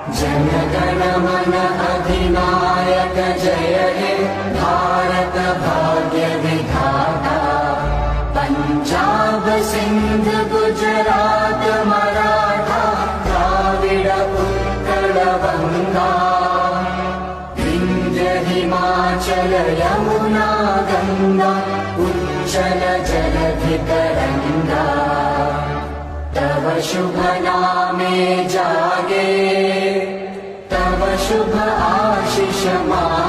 जनगण मन अधिनायक जय हे भारत भाग्य विधाता। पंजाब सिंध गुजरात मराठा द्राविड उत्कल बंगा। विंध्य हिमाचल यमुना गंगा उच्चल जलधि तरंगा। तव शुभ नामे जागे तव शुभ आशीष मा